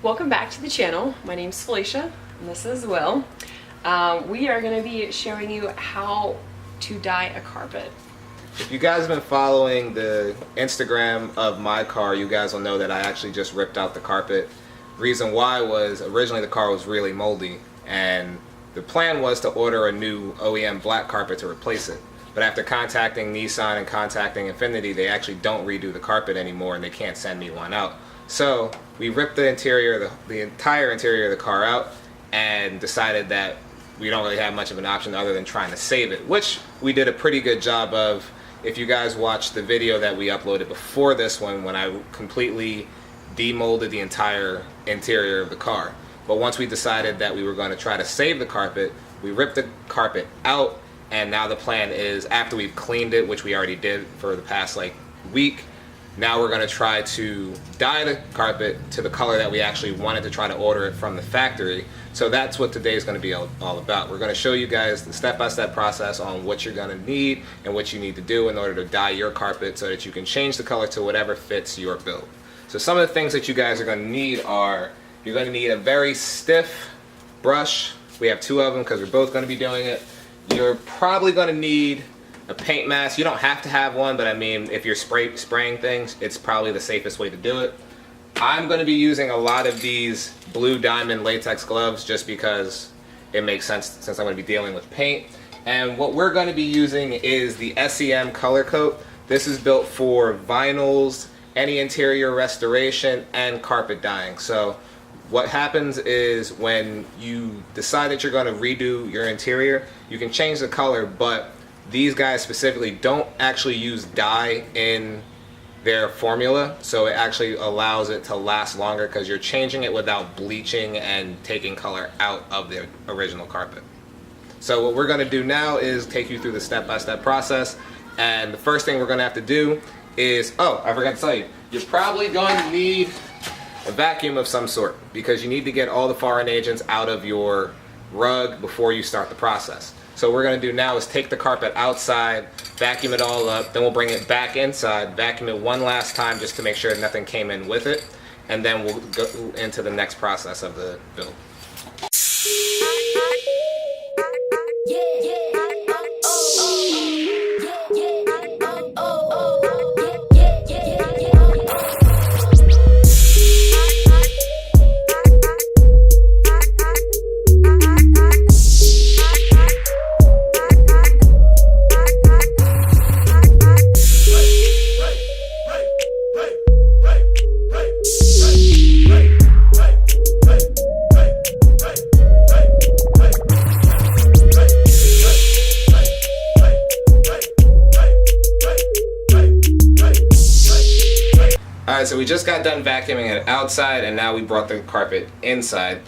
Welcome back to the channel. My name's Felicia and this is Will. We are going to be showing you how to dye a carpet. If you guys have been following the Instagram of my car, you guys will know that I actually just ripped out the carpet. Reason why was originally the car was really moldy and the plan was to order a new OEM black carpet to replace it. But after contacting Nissan and contacting Infiniti, they actually don't redo the carpet anymore and they can't send me one out. So we ripped the interior, the entire interior of the car out and decided that we don't really have much of an option other than trying to save it, which we did a pretty good job of. If you guys watched the video that we uploaded before this one, when I completely demolded the entire interior of the car. But once we decided that we were going to try to save the carpet, we ripped the carpet out, and now the plan is, after we've cleaned it, which we already did for the past week, now we're going to try to dye the carpet to the color that we actually wanted to try to order it from the factory. So that's what today is going to be all about. We're going to show you guys the step-by-step process on what you're going to need and what you need to do in order to dye your carpet so that you can change the color to whatever fits your build. So some of the things that you guys are going to need are, you're going to need a very stiff brush. We have two of them because we're both going to be doing it. You're probably going to need a paint mask. You don't have to have one, but I mean, if you're spraying things, it's probably the safest way to do it. I'm going to be using a lot of these blue diamond latex gloves just because it makes sense since I'm going to be dealing with paint. And what we're going to be using is the SEM Color Coat. This is built for vinyls, any interior restoration, and carpet dyeing. So what happens is when you decide that you're going to redo your interior, you can change the color, but these guys specifically don't actually use dye in their formula, so it actually allows it to last longer because you're changing it without bleaching and taking color out of the original carpet. So what we're going to do now is take you through the step-by-step process, and the first thing we're going to have to do is, oh, I forgot to tell you, you're probably going to need a vacuum of some sort because you need to get all the foreign agents out of your rug before you start the process. So what we're going to do now is take the carpet outside, vacuum it all up, then we'll bring it back inside, vacuum it one last time just to make sure nothing came in with it, and then we'll go into the next process of the build. Alright, so we just got done vacuuming it outside and now we brought the carpet inside.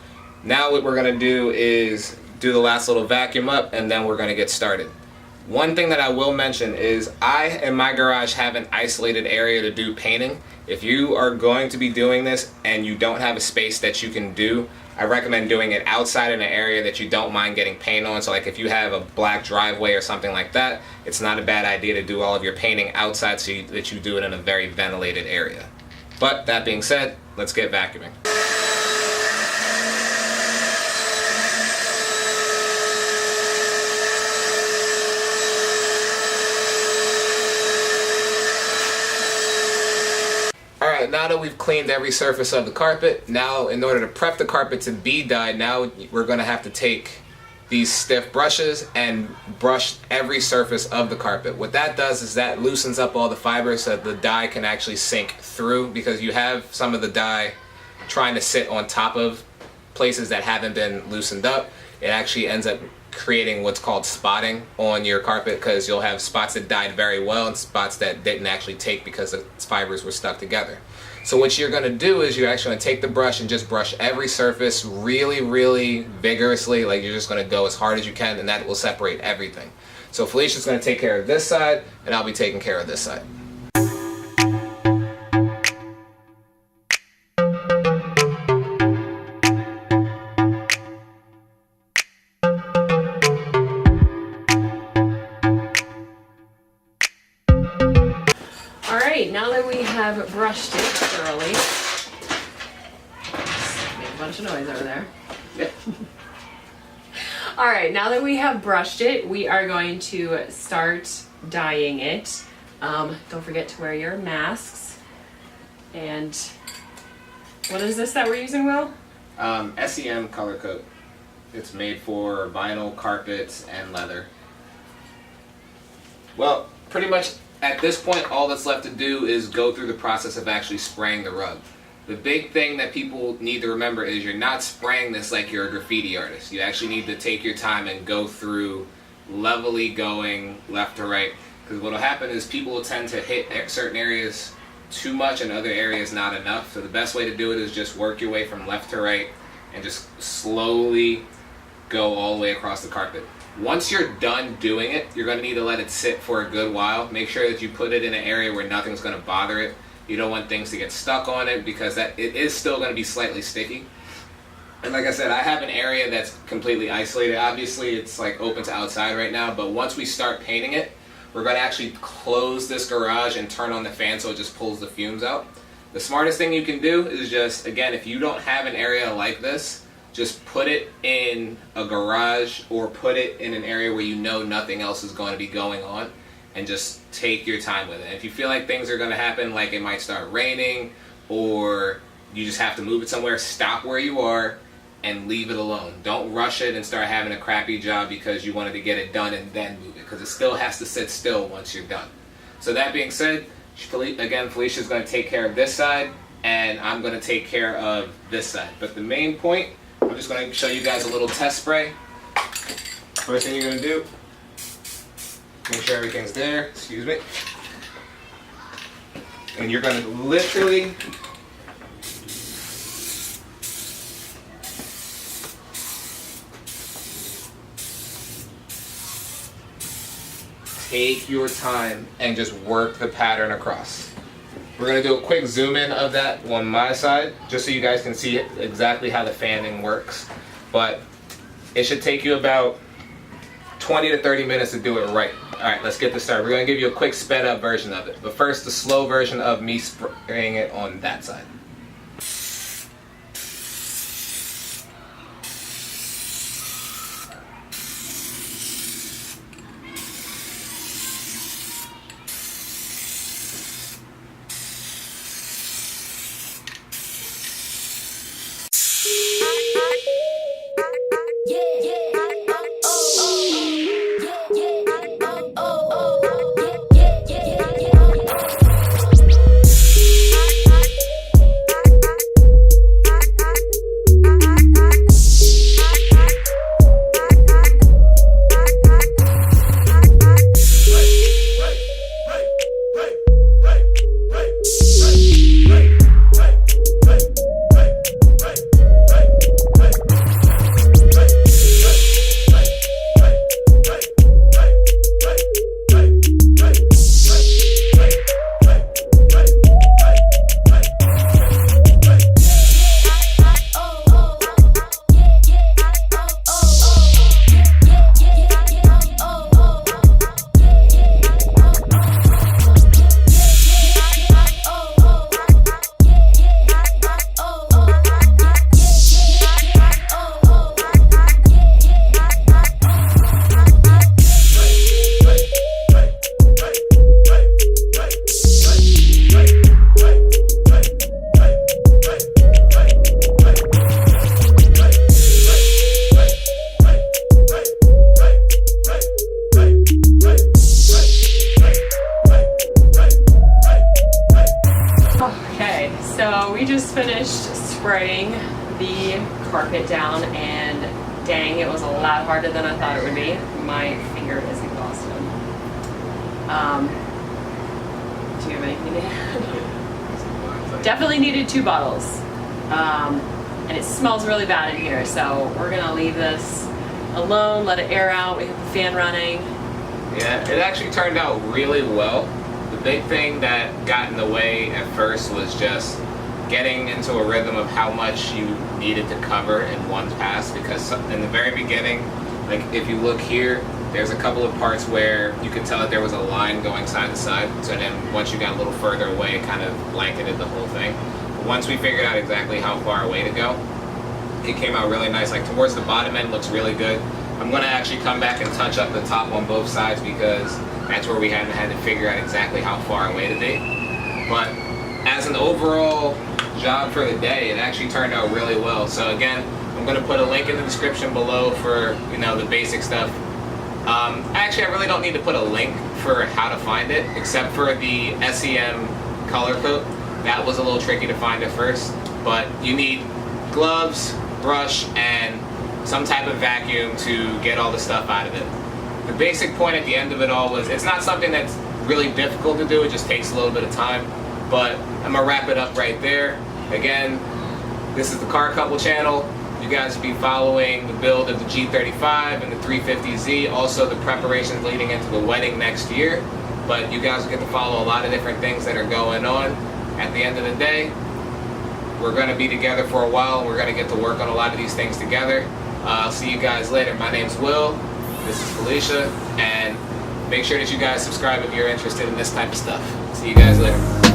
Now what we're going to do is do the last little vacuum up and then we're going to get started. One thing that I will mention is I, in my garage, have an isolated area to do painting. If you are going to be doing this and you don't have a space that you can do, I recommend doing it outside in an area that you don't mind getting paint on. So like if you have a black driveway or something like that, it's not a bad idea to do all of your painting outside so that you do it in a very ventilated area. But that being said, let's get vacuuming. Alright, now that we've cleaned every surface of the carpet, now in order to prep the carpet to be dyed, now we're going to have to take these stiff brushes and brush every surface of the carpet. What that does is that loosens up all the fibers so that the dye can actually sink through, because you have some of the dye trying to sit on top of places that haven't been loosened up. It actually ends up creating what's called spotting on your carpet because you'll have spots that dyed very well and spots that didn't actually take because the fibers were stuck together. So what you're going to do is you're actually going to take the brush and just brush every surface really, really vigorously. Like you're just going to go as hard as you can, and that will separate everything. So Felicia's going to take care of this side and I'll be taking care of this side. Alright, now that we have brushed it thoroughly, a bunch of noise over there. Yep. All right, now that we have brushed it, we are going to start dyeing it. Don't forget to wear your masks. And what is this that we're using, Will? SEM color coat. It's made for vinyl, carpets, and leather. Well, pretty much at this point, all that's left to do is go through the process of actually spraying the rug. The big thing that people need to remember is you're not spraying this like you're a graffiti artist. You actually need to take your time and go through levelly going left to right. Because what will happen is people will tend to hit certain areas too much and other areas not enough. So the best way to do it is just work your way from left to right and just slowly go all the way across the carpet. Once you're done doing it, you're going to need to let it sit for a good while. Make sure that you put it in an area where nothing's going to bother it. You don't want things to get stuck on it because it is still going to be slightly sticky. And like I said, I have an area that's completely isolated. Obviously, it's like open to outside right now, but once we start painting it, we're going to actually close this garage and turn on the fan so it just pulls the fumes out. The smartest thing you can do is just, again, if you don't have an area like this, just put it in a garage or put it in an area where you know nothing else is going to be going on, and just take your time with it. If you feel like things are going to happen, like it might start raining or you just have to move it somewhere, stop where you are and leave it alone. Don't rush it and start having a crappy job because you wanted to get it done and then move it, because it still has to sit still once you're done. So that being said, again, Felicia's going to take care of this side and I'm going to take care of this side. But the main point, I'm just going to show you guys a little test spray. First thing you're going to do, make sure everything's there, excuse me. And you're going to literally take your time and just work the pattern across. We're going to do a quick zoom in of that on my side, just so you guys can see exactly how the fanning works. But it should take you about 20 to 30 minutes to do it right. Alright, let's get this started. We're going to give you a quick sped up version of it. But first, the slow version of me spraying it on that side. Spraying the carpet down, and dang, it was a lot harder than I thought it would be. My finger is exhausted. Do you have anything to add? Definitely needed 2 bottles. And it smells really bad in here, so we're gonna leave this alone, let it air out. We have the fan running. Yeah, it actually turned out really well. The big thing that got in the way at first was just getting into a rhythm of how much you needed to cover in one pass, because in the very beginning, like if you look here, there's a couple of parts where you could tell that there was a line going side to side, so then once you got a little further away, it kind of blanketed the whole thing. But once we figured out exactly how far away to go, it came out really nice. Like towards the bottom end looks really good. I'm gonna actually come back and touch up the top on both sides because that's where we haven't had to figure out exactly how far away to be. But as an overall job for the day, it actually turned out really well. So again, I'm gonna put a link in the description below for, you know, the basic stuff. Actually, I really don't need to put a link for how to find it, except for the SEM color coat. That was a little tricky to find at first, but you need gloves, brush, and some type of vacuum to get all the stuff out of it. The basic point at the end of it all was, it's not something that's really difficult to do, it just takes a little bit of time, but I'm gonna wrap it up right there. Again, this is the Car Couple channel. You guys will be following the build of the G35 and the 350Z, also the preparations leading into the wedding next year. But you guys will get to follow a lot of different things that are going on. At the end of the day, we're going to be together for a while, and we're going to get to work on a lot of these things together. I'll see you guys later. My name's Will, this is Felicia, and make sure that you guys subscribe if you're interested in this type of stuff. See you guys later.